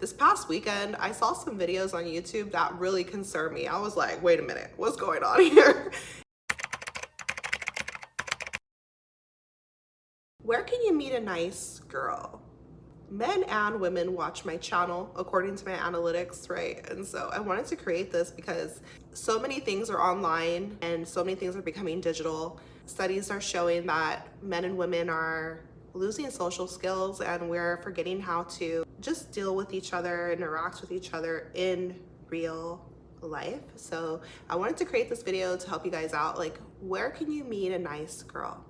This past weekend, I saw some videos on YouTube that really concerned me. I was like, wait a minute, what's going on here? Where can you meet a nice girl? Men and women watch my channel according to my analytics, right? And so I wanted to create this because so many things are online and so many things are becoming digital. Studies are showing that men and women are losing social skills and we're forgetting how to just deal with each other, interact with each other in real life. So I wanted to create this video to help you guys out. Like, where can you meet a nice girl?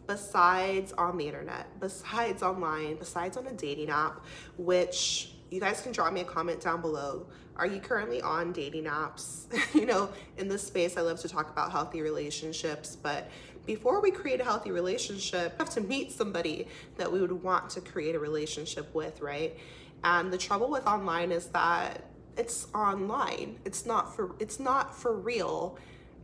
Besides on the internet, besides online, besides on a dating app, which you guys can drop me a comment down below. Are you currently on dating apps? You know, in this space, I love to talk about healthy relationships, but before we create a healthy relationship, we have to meet somebody that we would want to create a relationship with, right? And the trouble with online is that it's online. It's not for real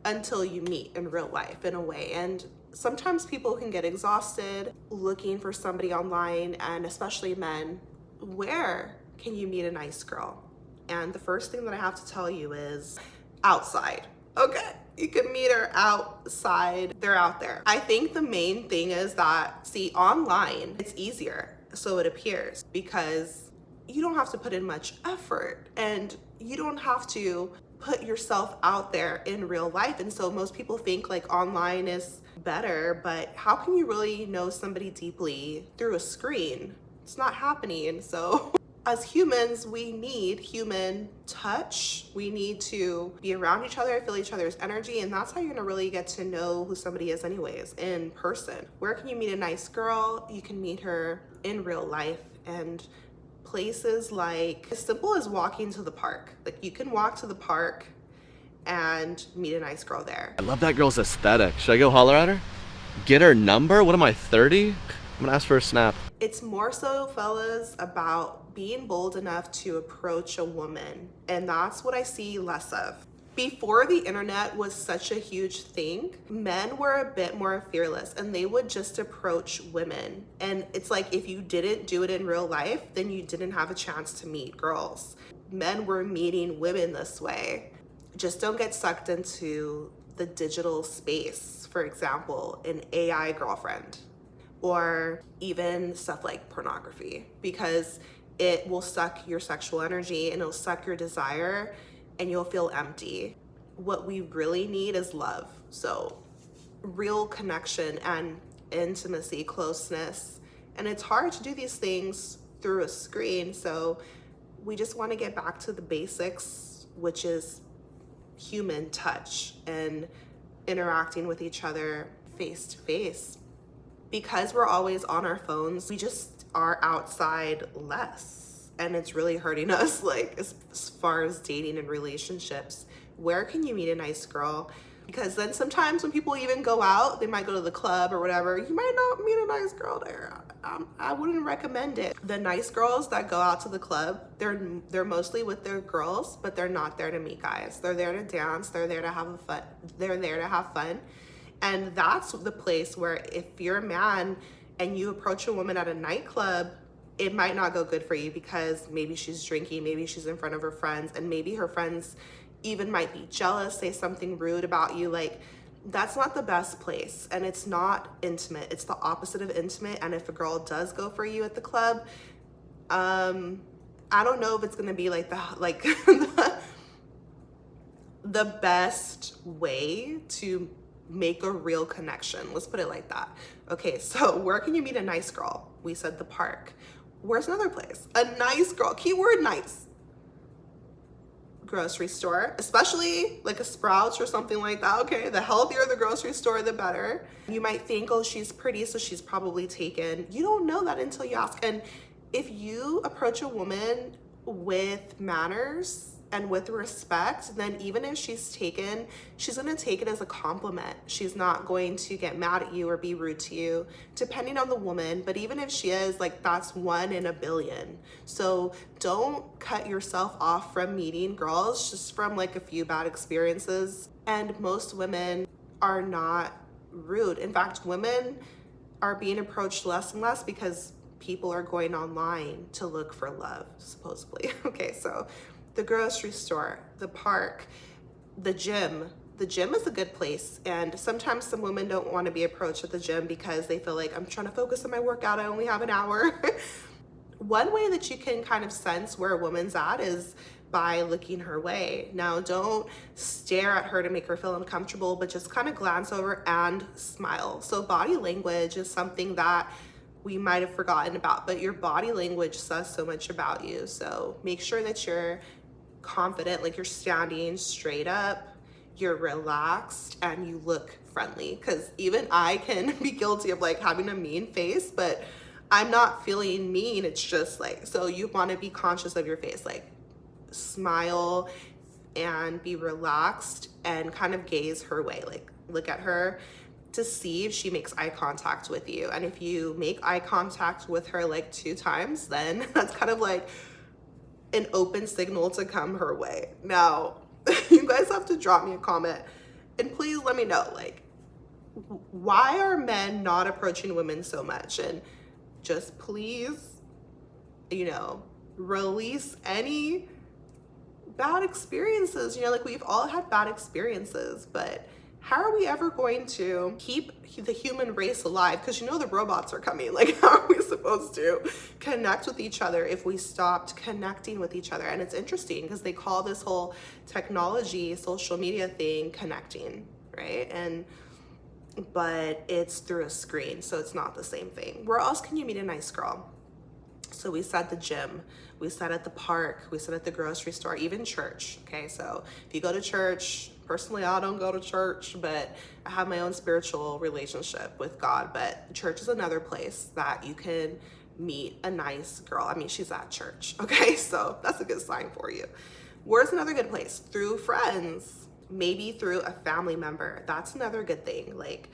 until you meet in real life in a way. And sometimes people can get exhausted looking for somebody online, and especially men. Where can you meet a nice girl? And the first thing that I have to tell you is outside. Okay, you can meet her outside. They're out there. I think the main thing is that, see, online, it's easier, so it appears, because you don't have to put in much effort and you don't have to put yourself out there in real life. And so most people think like online is better, but how can you really know somebody deeply through a screen? It's not happening. And so as humans, we need human touch. We need to be around each other, feel each other's energy, and that's how you're gonna really get to know who somebody is anyways, in person. Where can you meet a nice girl? You can meet her in real life, and places like as simple as walking to the park. Like, you can walk to the park and meet a nice girl there. I love that girl's aesthetic. Should I go holler at her? Get her number? What am I, 30? I'm gonna ask for a snap. It's more so, fellas, about being bold enough to approach a woman. And that's what I see less of. Before the internet was such a huge thing, men were a bit more fearless and they would just approach women. And it's like, if you didn't do it in real life, then you didn't have a chance to meet girls. Men were meeting women this way. Just don't get sucked into the digital space. For example, an AI girlfriend, or even stuff like pornography, because it will suck your sexual energy and it'll suck your desire and you'll feel empty. What we really need is love. So real connection and intimacy, closeness. And it's hard to do these things through a screen. So we just want to get back to the basics, which is human touch and interacting with each other face to face. Because we're always on our phones, we just are outside less. And it's really hurting us, like, as far as dating and relationships. Where can you meet a nice girl? Because then sometimes when people even go out, they might go to the club or whatever, you might not meet a nice girl there. I wouldn't recommend it. The nice girls that go out to the club, they're mostly with their girls, but they're not there to meet guys. They're there to dance, they're there to have fun. They're there to have fun. And that's the place where if you're a man and you approach a woman at a nightclub, it might not go good for you, because maybe she's drinking, maybe she's in front of her friends, and maybe her friends even might be jealous, say something rude about you. Like, that's not the best place, and it's not intimate. It's the opposite of intimate. And if a girl does go for you at the club, I don't know if it's gonna be like the best way to make a real connection. Let's put it like that. Okay, so where can you meet a nice girl? We said the park. Where's another place? A nice girl, keyword nice. Grocery store, especially like a Sprouts or something like that. Okay, the healthier the grocery store, the better. You might think, oh, she's pretty, so she's probably taken. You don't know that until you ask. And if you approach a woman with manners and with respect, then even if she's taken, she's gonna take it as a compliment. She's not going to get mad at you or be rude to you, depending on the woman. But even if she is, like, that's 1 in a billion. So don't cut yourself off from meeting girls just from like a few bad experiences. And most women are not rude. In fact, women are being approached less and less because people are going online to look for love, supposedly. Okay, so the grocery store, the park, the gym. The gym is a good place, and sometimes some women don't want to be approached at the gym because they feel like, I'm trying to focus on my workout, I only have an hour. One way that you can kind of sense where a woman's at is by looking her way. Now, don't stare at her to make her feel uncomfortable, but just kind of glance over and smile. So body language is something that we might have forgotten about, but your body language says so much about you. So make sure that you're confident, like you're standing straight up, you're relaxed, and you look friendly. Because even I can be guilty of like having a mean face, but I'm not feeling mean. It's just like, so you want to be conscious of your face, like smile and be relaxed and kind of gaze her way, like look at her to see if she makes eye contact with you. And if you make eye contact with her like 2 times, then that's kind of like an open signal to come her way. Now, you guys have to drop me a comment and please let me know, like, why are men not approaching women so much? And just please, release any bad experiences. Like, we've all had bad experiences, but how are we ever going to keep the human race alive? Because the robots are coming. Like, how are we supposed to connect with each other if we stopped connecting with each other? And it's interesting because they call this whole technology, social media thing connecting, right? But it's through a screen, so it's not the same thing. Where else can you meet a nice girl? So we said the gym, we said at the park, we said at the grocery store, even church. Okay, so if you go to church, personally, I don't go to church, but I have my own spiritual relationship with God. But church is another place that you can meet a nice girl. I mean, she's at church, okay? So that's a good sign for you. Where's another good place? Through friends, maybe through a family member. That's another good thing. Like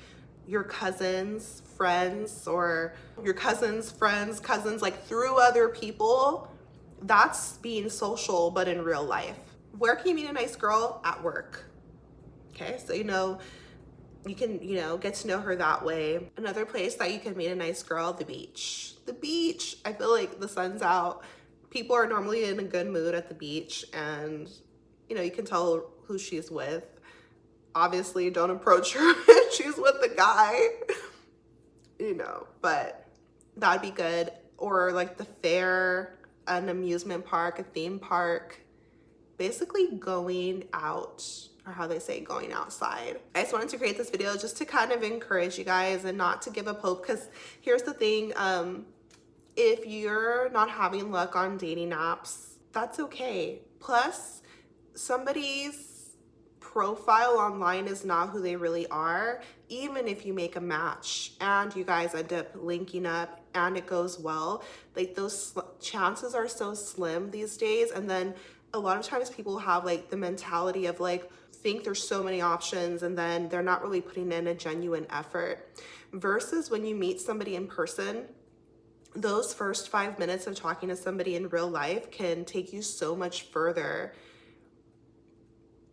your cousins, friends, or your cousins, friends, cousins, like through other people. That's being social, but in real life. Where can you meet a nice girl? At work. Okay, so you can get to know her that way. Another place that you can meet a nice girl, the beach. The beach, I feel like the sun's out. People are normally in a good mood at the beach, and you can tell who she's with. Obviously, don't approach her if she's with a guy, but that'd be good. Or like the fair, an amusement park, a theme park, basically going out, or how they say going outside. I just wanted to create this video just to kind of encourage you guys and not to give up hope, because here's the thing, if you're not having luck on dating apps, that's okay. Plus, somebody's profile online is not who they really are. Even if you make a match and you guys end up linking up and it goes well, like those chances are so slim these days. And then a lot of times people have like the mentality of like, think there's so many options, and then they're not really putting in a genuine effort. Versus when you meet somebody in person, those first 5 minutes of talking to somebody in real life can take you so much further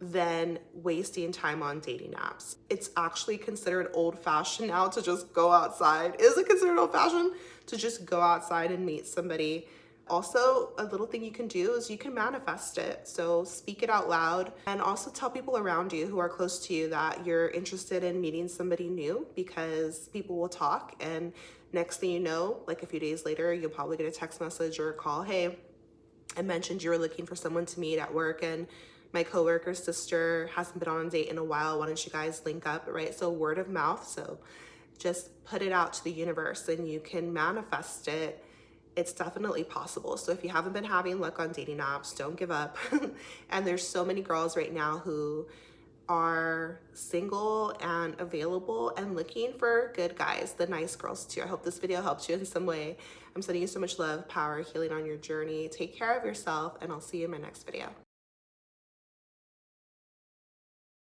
than wasting time on dating apps. It's actually considered old-fashioned now to just go outside. Is it considered old-fashioned to just go outside and meet somebody? Also, a little thing you can do is you can manifest it. So speak it out loud, and also tell people around you who are close to you that you're interested in meeting somebody new, because people will talk, and next thing you know, like a few days later, you'll probably get a text message or a call. Hey, I mentioned you were looking for someone to meet at work, and my coworker's sister hasn't been on a date in a while. Why don't you guys link up, right? So word of mouth. So just put it out to the universe and you can manifest it. It's definitely possible. So if you haven't been having luck on dating apps, don't give up. And there's so many girls right now who are single and available and looking for good guys, the nice girls too. I hope this video helps you in some way. I'm sending you so much love, power, healing on your journey. Take care of yourself, and I'll see you in my next video.